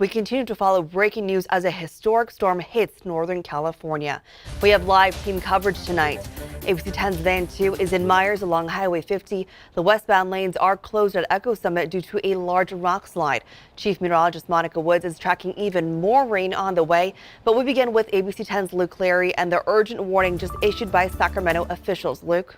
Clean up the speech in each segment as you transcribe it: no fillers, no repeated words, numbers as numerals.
We continue to follow breaking news as a historic storm hits Northern California. We have live team coverage tonight. ABC 10's Van 2 is in Myers along Highway 50. The westbound lanes are closed at Echo Summit due to a large rock slide. Chief Meteorologist Monica Woods is tracking even more rain on the way. But we begin with ABC 10's Luke Clary and the urgent warning just issued by Sacramento officials. Luke.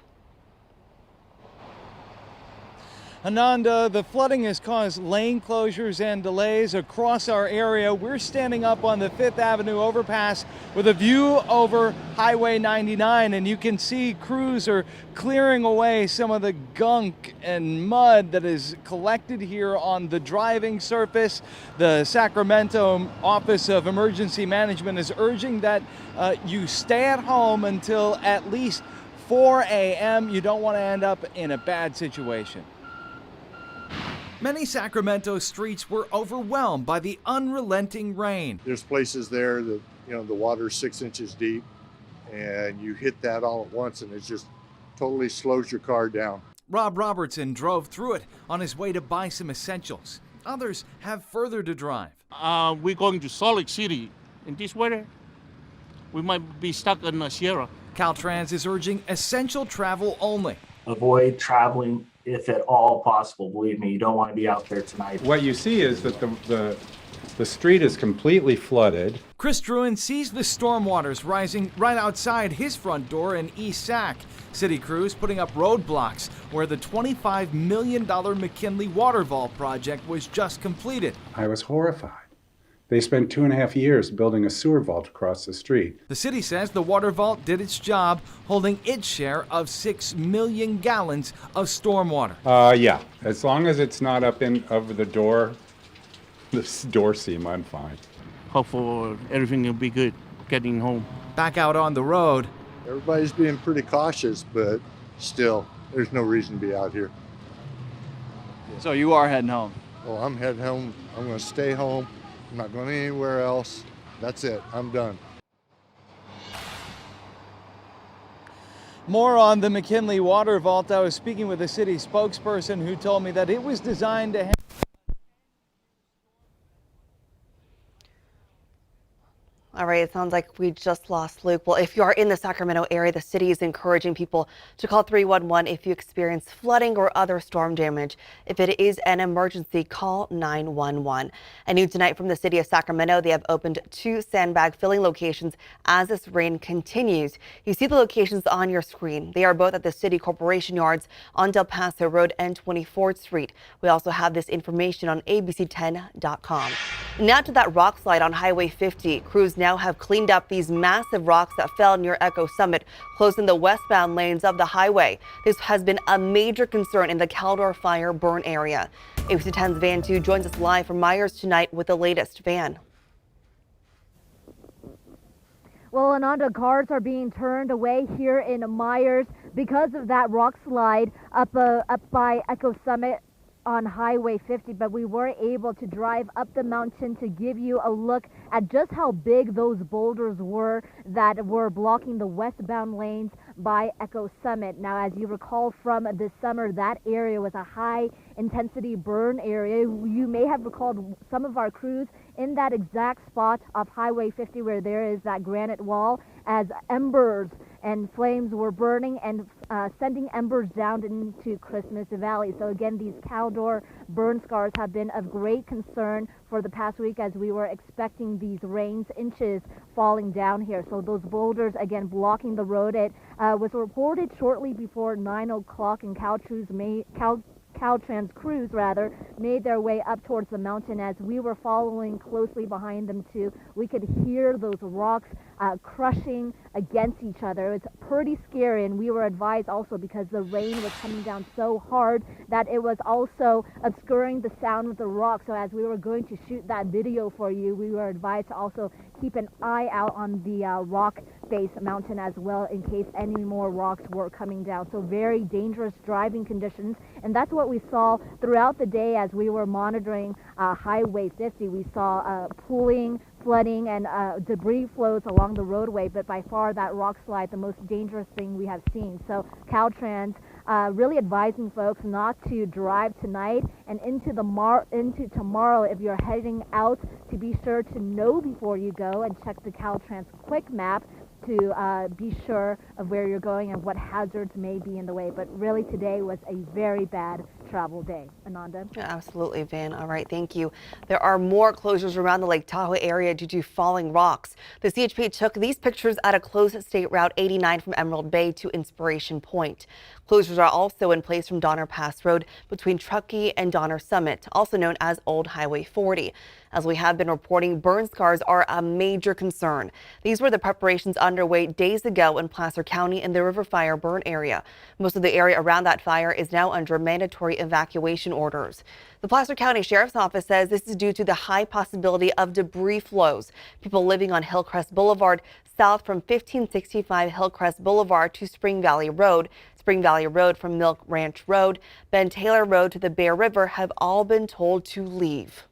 Ananda, the flooding has caused lane closures and delays across our area. We're standing up on the 5th Avenue overpass with a view over Highway 99, and you can see crews are clearing away some of the gunk and mud that is collected here on the driving surface. The Sacramento Office of Emergency Management is urging that you stay at home until at least 4 a.m. You don't want to end up in a bad situation. Many Sacramento streets were overwhelmed by the unrelenting rain. There's places there that, the water's 6 inches deep and you hit that all at once and it just totally slows your car down. Rob Robertson drove through it on his way to buy some essentials. Others have further to drive. We're going to Salt Lake City. In this weather, we might be stuck in the Sierra. Caltrans is urging essential travel only. Avoid traveling if at all possible. Believe me, you don't want to be out there tonight. What you see is that the street is completely flooded. Chris Druin sees the storm waters rising right outside his front door in East Sac. City crews putting up roadblocks where the $25 million McKinley Water Vault project was just completed. I was horrified. They spent 2.5 years building a sewer vault across the street. The city says the water vault did its job, holding its share of 6 million gallons of stormwater. Yeah, as long as it's not up in over the door seam, I'm fine. Hopefully everything will be good getting home. Back out on the road. Everybody's being pretty cautious, but still, there's no reason to be out here. So you are heading home? Well, I'm heading home. I'm going to stay home. I'm not going anywhere else. That's it. I'm done. More on the McKinley Water Vault. I was speaking with a city spokesperson who told me that it was designed to All right, it sounds like we just lost Luke. Well, if you are in the Sacramento area, the city is encouraging people to call 311 if you experience flooding or other storm damage. If it is an emergency, call 911. And new tonight from the city of Sacramento, they have opened 2 sandbag filling locations as this rain continues. You see the locations on your screen. They are both at the City Corporation Yards on Del Paso Road and 24th Street. We also have this information on abc10.com. Now to that rock slide on Highway 50. Crews now have cleaned up these massive rocks that fell near Echo Summit, closing the westbound lanes of the highway. This has been a major concern in the Caldor fire burn area. ABC 10's Van 2 joins us live from Myers tonight with the latest. Van. Well, Ananda, cars are being turned away here in Myers because of that rock slide up by Echo Summit on Highway 50, but we were able to drive up the mountain to give you a look at just how big those boulders were that were blocking the westbound lanes by Echo Summit. Now, as you recall from this summer, that area was a high intensity burn area. You may have recalled some of our crews in that exact spot off Highway 50 where there is that granite wall as embers and flames were burning and sending embers down into Christmas Valley. So again, these Caldor burn scars have been of great concern for the past week as we were expecting these rains, inches falling down here. So those boulders again blocking the road. It was reported shortly before 9 o'clock, and Caltrans crews made their way up towards the mountain. As we were following closely behind them too, we could hear those rocks crushing against each other. It's pretty scary, and we were advised also because the rain was coming down so hard that it was also obscuring the sound of the rocks. So as we were going to shoot that video for you, we were advised to also keep an eye out on the rock face mountain as well in case any more rocks were coming down. So very dangerous driving conditions, and that's what we saw throughout the day as we were monitoring Highway 50. We saw pooling, flooding, and debris flows along the roadway, but by far that rock slide, the most dangerous thing we have seen. So Caltrans really advising folks not to drive tonight and into tomorrow. If you're heading out, to be sure to know before you go and check the Caltrans Quick Map to be sure of where you're going and what hazards may be in the way. But really, today was a very bad travel day. Ananda? Yeah, absolutely, Van. All right, thank you. There are more closures around the Lake Tahoe area due to falling rocks. The CHP took these pictures at a closed State Route 89 from Emerald Bay to Inspiration Point. Closures are also in place from Donner Pass Road between Truckee and Donner Summit, also known as Old Highway 40. As we have been reporting, burn scars are a major concern. These were the preparations underway days ago in Placer County in the River Fire burn area. Most of the area around that fire is now under mandatory evacuation orders. The Placer County Sheriff's Office says this is due to the high possibility of debris flows. People living on Hillcrest Boulevard south from 1565 Hillcrest Boulevard to Spring Valley Road, Spring Valley Road from Milk Ranch Road, Ben Taylor Road to the Bear River have all been told to leave.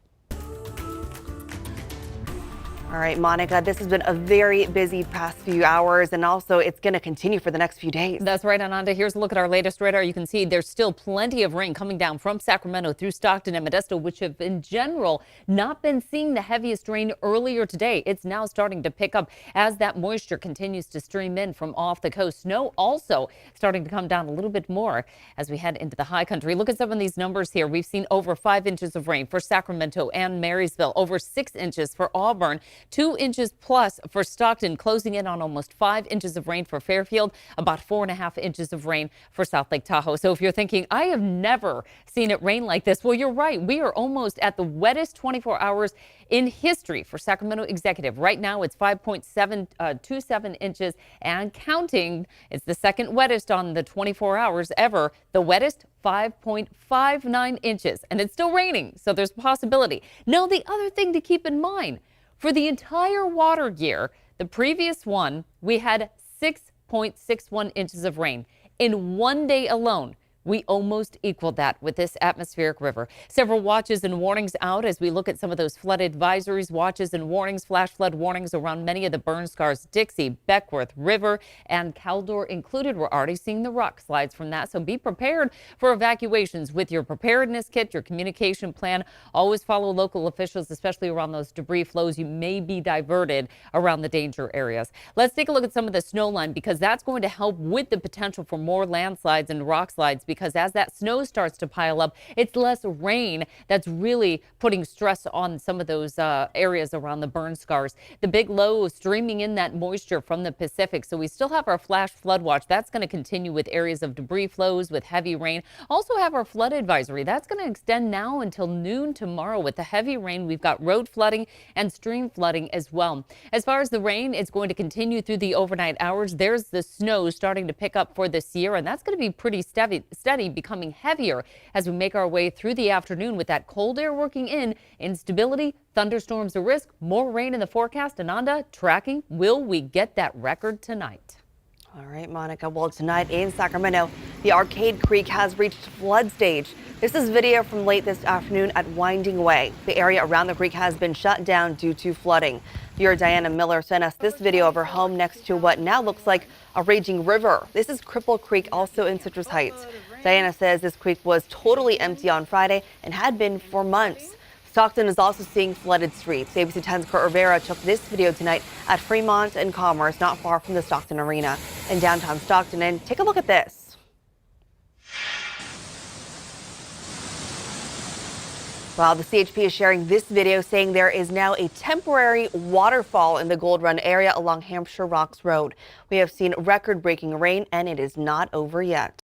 All right, Monica, this has been a very busy past few hours, and also it's going to continue for the next few days. That's right, Ananda. Here's a look at our latest radar. You can see there's still plenty of rain coming down from Sacramento through Stockton and Modesto, which have in general not been seeing the heaviest rain earlier today. It's now starting to pick up as that moisture continues to stream in from off the coast. Snow also starting to come down a little bit more as we head into the high country. Look at some of these numbers here. We've seen over 5 inches of rain for Sacramento and Marysville, over 6 inches for Auburn, 2 inches plus for Stockton, closing in on almost 5 inches of rain for Fairfield, about 4.5 inches of rain for South Lake Tahoe. So if you're thinking, I have never seen it rain like this, well, you're right. We are almost at the wettest 24 hours in history for Sacramento Executive. Right now, it's 5.27 inches and counting. It's the second wettest on the 24 hours ever. The wettest, 5.59 inches, and it's still raining, so there's a possibility. Now, the other thing to keep in mind, for the entire water year, the previous one, we had 6.61 inches of rain. In one day alone, we almost equaled that with this atmospheric river. Several watches and warnings out as we look at some of those flood advisories, watches and warnings, flash flood warnings around many of the burn scars. Dixie, Beckworth, River, and Caldor included. We're already seeing the rock slides from that. So be prepared for evacuations with your preparedness kit, your communication plan. Always follow local officials, especially around those debris flows. You may be diverted around the danger areas. Let's take a look at some of the snow line because that's going to help with the potential for more landslides and rock slides, because as that snow starts to pile up, it's less rain that's really putting stress on some of those areas around the burn scars. The big low streaming in that moisture from the Pacific. So we still have our flash flood watch. That's going to continue with areas of debris flows with heavy rain. Also have our flood advisory. That's going to extend now until noon tomorrow. With the heavy rain, we've got road flooding and stream flooding as well. As far as the rain, it's going to continue through the overnight hours. There's the snow starting to pick up for this year, and that's going to be pretty steady, becoming heavier as we make our way through the afternoon with that cold air working in. Instability, thunderstorms a risk, more rain in the forecast. Ananda, tracking, will we get that record tonight? All right, Monica. Well, tonight in Sacramento, the Arcade Creek has reached flood stage. This is video from late this afternoon at Winding Way. The area around the creek has been shut down due to flooding. Viewer Diana Miller sent us this video of her home next to what now looks like a raging river. This is Cripple Creek, also in Citrus Heights. Diana says this creek was totally empty on Friday and had been for months. Stockton is also seeing flooded streets. ABC 10's Kurt Rivera took this video tonight at Fremont and Commerce, not far from the Stockton Arena in downtown Stockton. And take a look at this. Well, the CHP is sharing this video saying there is now a temporary waterfall in the Gold Run area along Hampshire Rocks Road. We have seen record-breaking rain and it is not over yet.